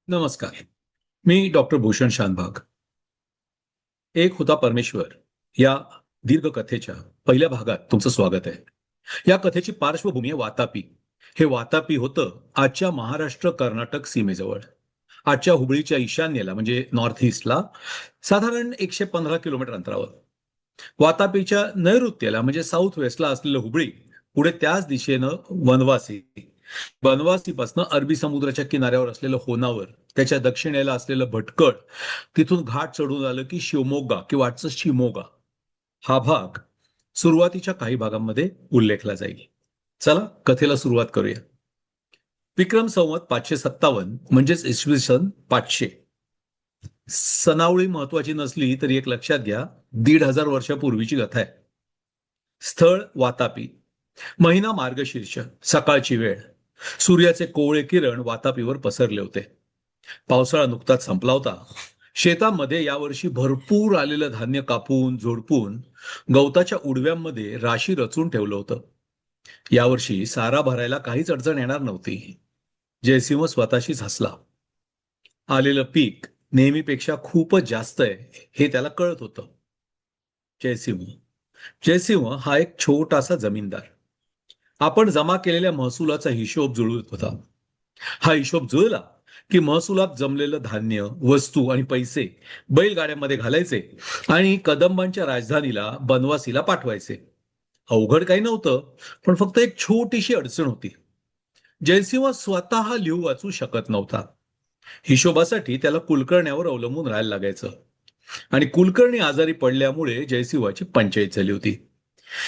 नमस्कार. मी डॉक्टर भूषण शानभाग. एक होता परमेश्वर या दीर्घ कथेच्या पहिल्या भागात तुमचं स्वागत आहे. या कथेची पार्श्वभूमी आहे वातापी. हे वातापी होतं आजच्या महाराष्ट्र कर्नाटक सीमेजवळ. आजच्या हुबळीच्या ईशान्येला म्हणजे नॉर्थ ईस्टला साधारण 115 किलोमीटर अंतरावर. वातापीच्या नैऋत्येला म्हणजे साऊथ वेस्टला असलेलं हुबळी, पुढे त्याच दिशेनं वनवासी, बनवासीपासून अरबी समुद्राच्या किनाऱ्यावर असलेलं होनावर, त्याच्या दक्षिणेला असलेलं भटकळ, तिथून घाट चढून आलं की शिवमोग्गा किंवा आजचं शिमोगा हा भाग सुरुवातीच्या काही भागांमध्ये उल्लेखला जाईल. चला कथेला सुरुवात करूया. विक्रम संवत 557 म्हणजेच इसवी सन 500. सनावळी महत्वाची नसली तरी एक लक्षात घ्या, 1500 वर्षापूर्वीची कथा आहे. स्थळ वातापी. महिना मार्गशीर्ष. सकाळची वेळ. सूर्याचे कोवळे किरण वातापीवर पसरले होते. पावसाळा नुकताच संपला होता. शेतामध्ये यावर्षी भरपूर आलेलं धान्य कापून झोडपून गवताच्या उडव्यांमध्ये राशी रचून ठेवलं होतं. यावर्षी सारा भरायला काहीच अडचण येणार नव्हती. जयसिंह स्वतःशीच हसला. आलेलं पीक नेहमीपेक्षा खूपच जास्त आहे हे त्याला कळत होतं. जयसिंह जयसिंह हा एक छोटासा जमीनदार. आपण जमा केलेल्या महसुलाचा हिशोब जुळवत होता. हा हिशोब जुळला की महसुलात जमलेलं धान्य, वस्तू आणि पैसे बैलगाड्यामध्ये घालायचे आणि कदंबांच्या राजधानीला बनवासीला पाठवायचे. अवघड काही नव्हतं, पण फक्त एक छोटीशी अडचण होती. जयसिंह स्वतः लिहू वाचू शकत नव्हता. हिशोबासाठी त्याला कुलकर्ण्यावर अवलंबून राहायला लागायचं आणि कुलकर्णी आजारी पडल्यामुळे जयसिंहाची पंचायत झाली होती.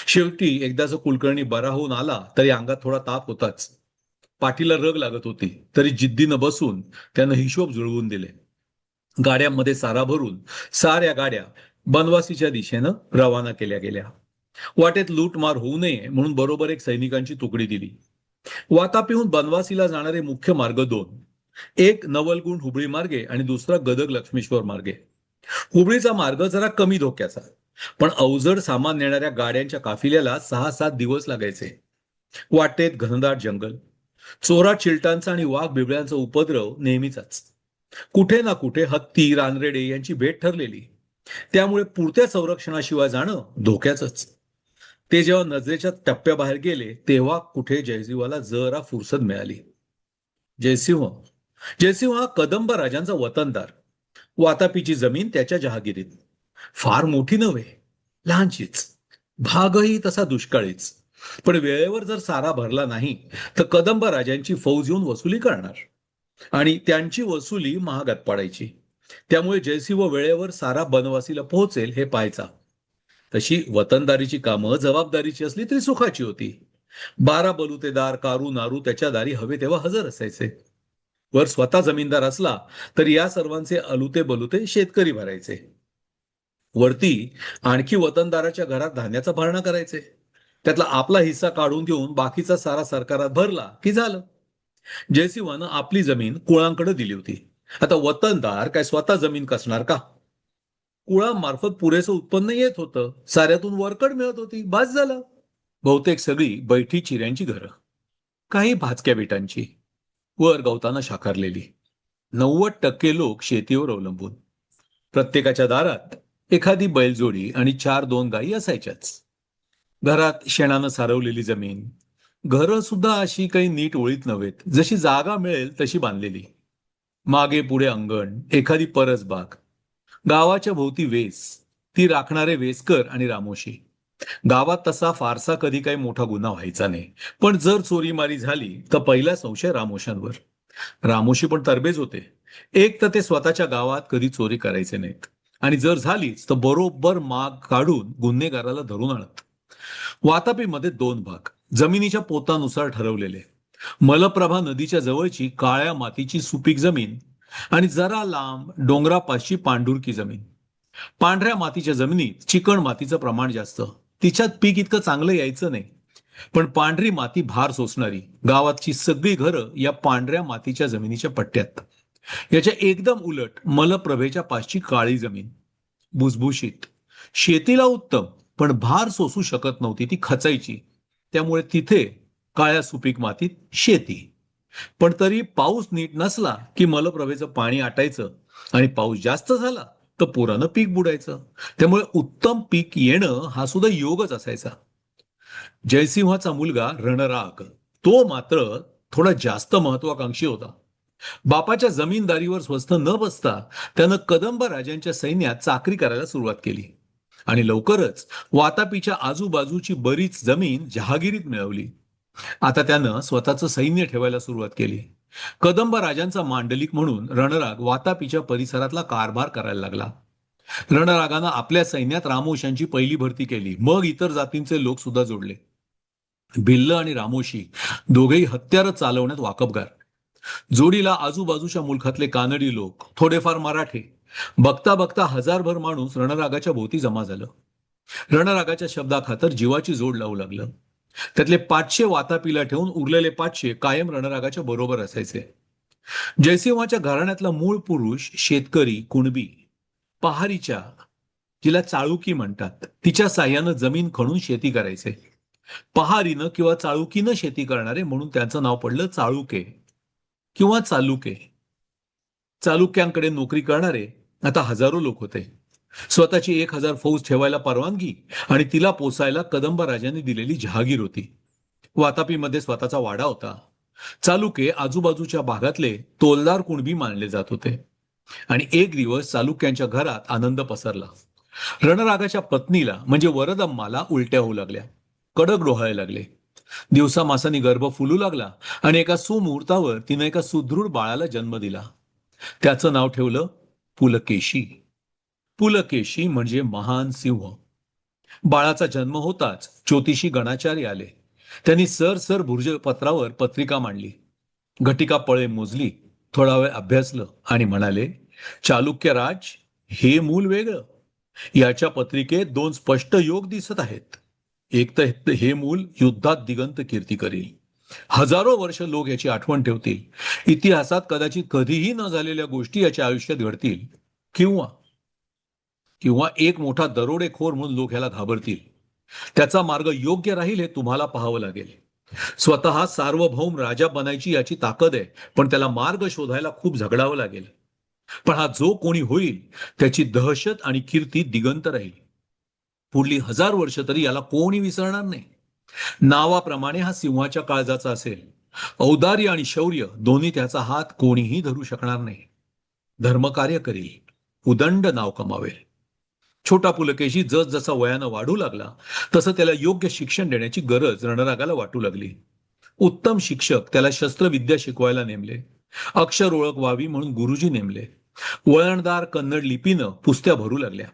शेवटी एकदाचा कुलकर्णी बरा होऊन आला तरी अंगात थोडा ताप होताच. पाठीला रग लागत होती तरी जिद्दीनं बसून त्यानं हिशोब जुळवून दिले. गाड्यांमध्ये सारा भरून साऱ्या गाड्या बनवासीच्या दिशेनं रवाना केल्या गेल्या. वाटेत लूटमार होऊ नये म्हणून बरोबर एक सैनिकांची तुकडी दिली. वातापीहून बनवासीला जाणारे मुख्य मार्ग दोन. एक नवलगुंड हुबळी मार्गे आणि दुसरा गदग लक्ष्मेश्वर मार्गे. हुबळीचा मार्ग जरा कमी धोक्याचा, पण अवजड सामान नेणाऱ्या गाड्यांच्या काफिल्याला 6-7 दिवस लागायचे. वाटेत घनदाट जंगल, चोरा चिलटांचा आणि वाघ बिबळ्यांचा उपद्रव नेहमीचाच. कुठे ना कुठे हत्ती, रानरेडे यांची भेट ठरलेली. त्यामुळे पुरत्या संरक्षणाशिवाय जाणं धोक्याचंच. ते जेव्हा नजरेच्या टप्प्याबाहेर गेले तेव्हा कुठे जयसिंहाला जरा फुरसत मिळाली. जयसिंह जयसिंह हा कदंब राजांचा वतनदार. वातापीची जमीन त्याच्या जहागिरीत. फार मोठी नव्हे, लहानशीच. भागही तसा दुष्काळीच. पण वेळेवर जर सारा भरला नाही तर कदंब राजांची फौज येऊन वसुली करणार आणि त्यांची वसुली महागात पडायची. त्यामुळे जयसिंह वेळेवर सारा बनवासीला पोहोचेल हे पाहायचा. तशी वतनदारीची कामं जबाबदारीची असली तरी सुखाची होती. 12 बलुतेदार कारू नारू त्याच्या दारी हवे तेव्हा हजर असायचे. वर स्वतः जमीनदार असला तरी या सर्वांचे अलुते बलुते शेतकरी भरायचे. वरती आणखी वतनदाराच्या घरात धान्याचा भरणा करायचे. त्यातला आपला हिस्सा काढून घेऊन बाकीचा सारा सरकारात भरला की झालं. जयसिंहानं आपली जमीन कुळांकडे दिली होती. आता वतनदार काय स्वतः जमीन कसणार का? कुळांमार्फत पुरेसं उत्पन्न येत होतं. साऱ्यातून वरकड मिळत होती. बस झालं. बहुतेक सगळी बैठी चिऱ्यांची घरं, काही भाजक्या बेटांची, वर गवतानं शाकारलेली. 90% लोक शेतीवर अवलंबून. प्रत्येकाच्या दारात एखादी बैलजोडी आणि 4-2 गायी असायच्याच. घरात शेणानं सारवलेली जमीन. घरं सुद्धा अशी काही नीट ओळीत नव्हेत, जशी जागा मिळेल तशी बांधलेली. मागे पुढे अंगण, एखादी परसबाग. गावाच्या भोवती वेस, ती राखणारे वेसकर आणि रामोशी. गावात तसा फारसा कधी काही मोठा गुन्हा व्हायचा नाही, पण जर चोरीमारी झाली तर पहिला संशय रामोशांवर. रामोशी पण तरबेज होते. एक तर ते स्वतःच्या गावात कधी चोरी करायचे नाहीत आणि जर झालीच तर बरोबर माग काढून गुन्हेगाराला धरून आणत. वातापीमध्ये 2 भाग जमिनीच्या पोतानुसार ठरवलेले. मलप्रभा नदीच्या जवळची काळ्या मातीची सुपीक जमीन आणि जरा लांब डोंगरापाशी पांढुरकी जमीन. पांढऱ्या मातीच्या जमिनीत चिकण मातीचं प्रमाण जास्त. तिच्यात पीक इतकं चांगलं यायचं नाही. पण पांढरी माती भार सोसणारी. गावातची सगळी घरं या पांढऱ्या मातीच्या जमिनीच्या पट्ट्यात. याच्या एकदम उलट मलप्रभेच्या पासची काळी जमीन, भुसभुशीत, शेतीला उत्तम, पण भार सोसू शकत नव्हती, ती खचायची. त्यामुळे तिथे काळ्या सुपीक मातीत शेती. पण तरी पाऊस नीट नसला की मलप्रभेचं पाणी आटायचं आणि पाऊस जास्त झाला तर पुरानं पीक बुडायचं. त्यामुळे उत्तम पीक येणं हा सुद्धा योगच असायचा. जयसिंहाचा मुलगा रणराग तो मात्र थोडा जास्त महत्वाकांक्षी होता. बापाच्या जमीनदारीवर स्वस्थ न बसता त्यानं कदंब राजांच्या सैन्यात चाकरी करायला सुरुवात केली आणि लवकरच वातापीच्या आजूबाजूची बरीच जमीन जहागिरीत मिळवली. आता त्यानं स्वतःचं सैन्य ठेवायला सुरुवात केली. कदंब राजांचा मांडलिक म्हणून रणराग वातापीच्या परिसरातला कारभार करायला लागला. रणरागानं आपल्या सैन्यात रामोशांची पहिली भरती केली. मग इतर जातींचे लोक सुद्धा जोडले. भिल्ल आणि रामोशी दोघेही हत्यारं चालवण्यात वाकबगार. जोडीला आजूबाजूच्या मुलखातले कानडी लोक, थोडेफार मराठे. बघता बघता हजारभर माणूस रणरागाच्या भोवती जमा झालं. रणरागाच्या शब्दाखातर जीवाची जोड लावू लागलं. त्यातले 500 वातापीला ठेवून उरलेले 500 कायम रणरागाच्या बरोबर असायचे. जयसिंहाच्या घराण्यातला मूळ पुरुष शेतकरी कुणबी पहारीच्या, जिला चाळुकी म्हणतात, तिच्या साह्यानं जमीन खणून शेती करायचे. पहारीनं किंवा चाळुकीनं शेती करणारे म्हणून त्यांचं नाव पडलं चाळुके किंवा चालुके. चालुक्यांकडे नोकरी करणारे आता हजारो लोक होते. स्वतःची 1000 फौज ठेवायला परवानगी आणि तिला पोसायला कदंब राजांनी दिलेली जहागीर होती. वातापीमध्ये स्वतःचा वाडा होता. चालुके आजूबाजूच्या भागातले तोलदार कुणबी मानले जात होते. आणि एक दिवस चालुक्यांच्या घरात आनंद पसरला. रणरागाच्या पत्नीला म्हणजे वरदम्माला उलट्या होऊ लागल्या. कडक डोहायला लागले. दिवसा मासानी गर्भ फुलू लागला आणि एका सुमुहूर्तावर तिने एका सुदृढ बाळाला जन्म दिला. त्याचं नाव ठेवलं पुलकेशी. पुलकेशी म्हणजे महान सिंह. बाळाचा जन्म होताच ज्योतिषी गणाचार्य आले. त्यांनी सर भुर्जपत्रावर पत्रिका मांडली. घटिका पळे मोजली, थोडा वेळ अभ्यासलं आणि म्हणाले, चालुक्य राज, हे मूल वेगळं. याच्या पत्रिकेत 2 स्पष्ट योग दिसत आहेत. एक तर हे मूल युद्धात दिगंत कीर्ती करेल. हजारो वर्ष लोक याची आठवण ठेवतील. इतिहासात कदाचित कधीही न झालेल्या गोष्टी याच्या आयुष्यात घडतील. किंवा किंवा एक मोठा दरोडेखोर म्हणून लोक ह्याला घाबरतील. त्याचा मार्ग योग्य राहील हे तुम्हाला पाहावं लागेल. स्वतः सार्वभौम राजा बनायची याची ताकद आहे, पण त्याला मार्ग शोधायला खूप झगडावं लागेल. पण हा जो कोणी होईल त्याची दहशत आणि कीर्ती दिगंत राहील. पुढली 1000 वर्ष तरी याला कोणी विसरणार नाही. नावाप्रमाणे हा सिंहाच्या काळजाचा असेल. औदार्य आणि शौर्य दोन्ही त्याचा हात कोणीही धरू शकणार नाही. धर्मकार्य करील, उदंड नाव कमावेल. छोटा पुलकेशी जसजसा वयानं वाढू लागला तसं त्याला योग्य शिक्षण देण्याची गरज रणरागाला वाटू लागली. उत्तम शिक्षक त्याला शस्त्रविद्या शिकवायला नेमले. अक्षर ओळख व्हावी म्हणून गुरुजी नेमले. वळणदार कन्नड लिपीनं पुस्त्या भरू लागल्या.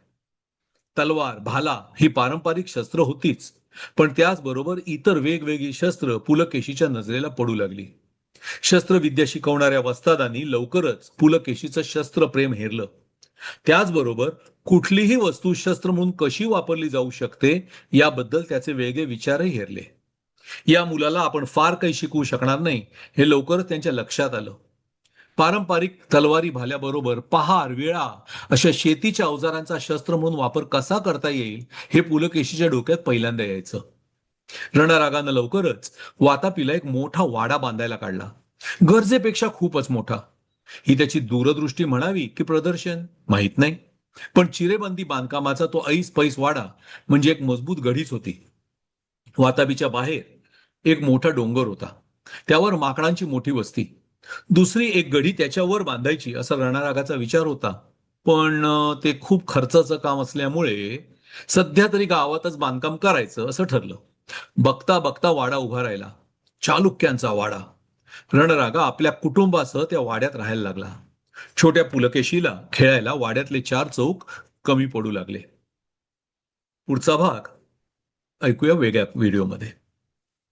तलवार, भाला ही पारंपरिक शस्त्र होतीच, पण त्याचबरोबर इतर वेगवेगळी शस्त्र पुलकेशीच्या नजरेला पडू लागली. शस्त्रविद्या शिकवणाऱ्या वस्तादांनी लवकरच पुलकेशीचं शस्त्रप्रेम हेरलं. त्याचबरोबर कुठलीही वस्तू शस्त्र म्हणून कशी वापरली जाऊ शकते याबद्दल त्याचे वेगळे विचारही हेरले. या मुलाला आपण फार काही शिकवू शकणार नाही हे लवकरच त्यांच्या लक्षात आलं. पारंपरिक तलवारी भाल्याबरोबर पहार, विळा अशा शेतीच्या अवजारांचा शस्त्र म्हणून वापर कसा करता येईल हे पुलकेशीच्या डोक्यात पहिल्यांदा यायचं. रणरागानं लवकरच वातापीला एक मोठा वाडा बांधायला काढला. गरजेपेक्षा खूपच मोठा. ही त्याची दूरदृष्टी म्हणावी की प्रदर्शन माहीत नाही, पण चिरेबंदी बांधकामाचा तो ऐस पैस वाडा म्हणजे एक मजबूत गढीच होती. वाताबीच्या बाहेर एक मोठा डोंगर होता. त्यावर माकडांची मोठी वस्ती. दुसरी एक गढी त्याच्यावर बांधायची असा रणरागाचा विचार होता, पण ते खूप खर्चाचं काम असल्यामुळे सध्या तरी गावातच बांधकाम करायचं असं ठरलं. बघता बघता वाडा उभा राहिला. चालुक्यांचा वाडा. रणरागा आपल्या कुटुंबासह त्या वाड्यात राहायला लागला. छोट्या पुलकेशीला खेळायला वाड्यातले 4 चौक कमी पडू लागले. पुढचा भाग ऐकूया वेगळ्या व्हिडिओमध्ये.